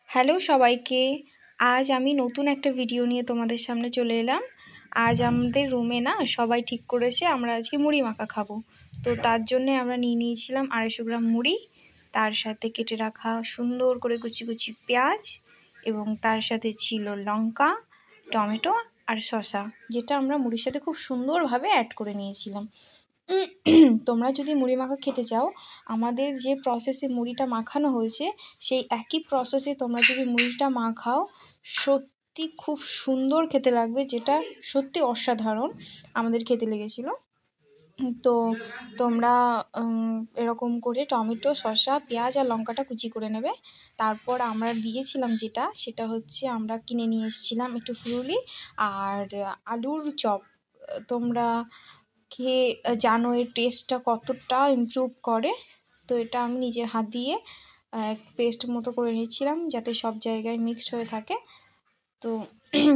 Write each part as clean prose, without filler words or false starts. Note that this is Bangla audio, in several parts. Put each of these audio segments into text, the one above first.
হ্যালো সবাইকে। আজ আমি নতুন একটা ভিডিও নিয়ে তোমাদের সামনে চলে এলাম। আজ আমাদের রুমে না সবাই ঠিক করেছে আমরা আজকে মুড়ি মাখা খাবো। তো তার জন্যে আমরা নিয়ে নিয়েছিলাম 250 গ্রাম মুড়ি, তার সাথে কেটে রাখা সুন্দর করে কুচি কুচি পেঁয়াজ, এবং তার সাথে ছিল লঙ্কা, টমেটো আর শসা, যেটা আমরা মুড়ির সাথে খুব সুন্দরভাবে অ্যাড করে নিয়েছিলাম। তোমরা যদি মুড়ি মাখা খেতে চাও, আমাদের যে প্রসেসে মুড়িটা মাখানো হয়েছে সেই একই প্রসেসে তোমরা যদি মুড়িটা মাখাও, সত্যি খুব সুন্দর খেতে লাগবে, যেটা সত্যি অসাধারণ আমাদের খেতে লেগেছিলো। তো তোমরা এরকম করে টমেটো, শসা, পেঁয়াজ আর লঙ্কাটা কুচি করে নেবে। তারপর আমরা দিয়েছিলাম সেটা হচ্ছে আমরা কিনে নিয়ে এসেছিলাম একটু ফুলুরি আর আলুর চপ। তোমরা খেয়ে জানো এর টেস্টটা কতটা ইমপ্রুভ করে। তো এটা আমি নিজের হাত দিয়ে পেস্ট মতো করে নিচ্ছিলাম যাতে সব জায়গায় মিক্সড হয়ে থাকে। তো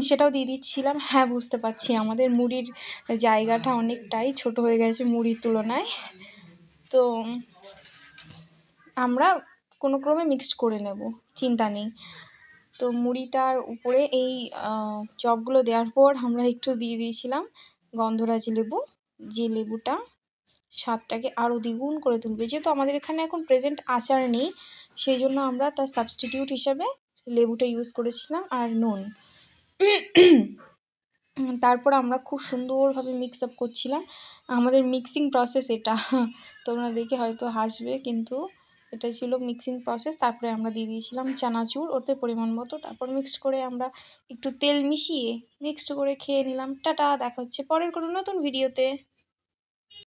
সেটাও দিয়ে দিচ্ছিলাম। হ্যাঁ, বুঝতে পারছি আমাদের মুড়ির জায়গাটা অনেকটাই ছোট হয়ে গেছে মুড়ির তুলনায়। তো আমরা কোনো ক্রমে মিক্সড করে নেব, চিন্তা নেই। তো মুড়িটার উপরে এই চপগুলো দেওয়ার পর আমরা একটু দিয়ে দিয়েছিলাম গন্ধরাজ লেবু, যে লেবুটা স্বাদটাকে আরও দ্বিগুণ করে তুলবে। যেহেতু আমাদের এখানে এখন প্রেজেন্ট আচার নেই, সেই জন্য আমরা তার সাবস্টিটিউট হিসাবে লেবুটা ইউজ করেছিলাম আর নুন। তারপর আমরা খুব সুন্দরভাবে মিক্স আপ করছিলাম। আমাদের মিক্সিং প্রসেস এটা তোমরা দেখে হয়তো হাসবে, কিন্তু এটা ছিল মিক্সিং প্রসেস। তারপরে আমরা দিয়ে দিয়েছিলাম চানাচুর ওতে পরিমাণ মতো। তারপর মিক্সড করে আমরা একটু তেল মিশিয়ে মিক্সড করে খেয়ে নিলাম। টাটা, দেখা হচ্ছে পরের কোনো নতুন ভিডিওতে।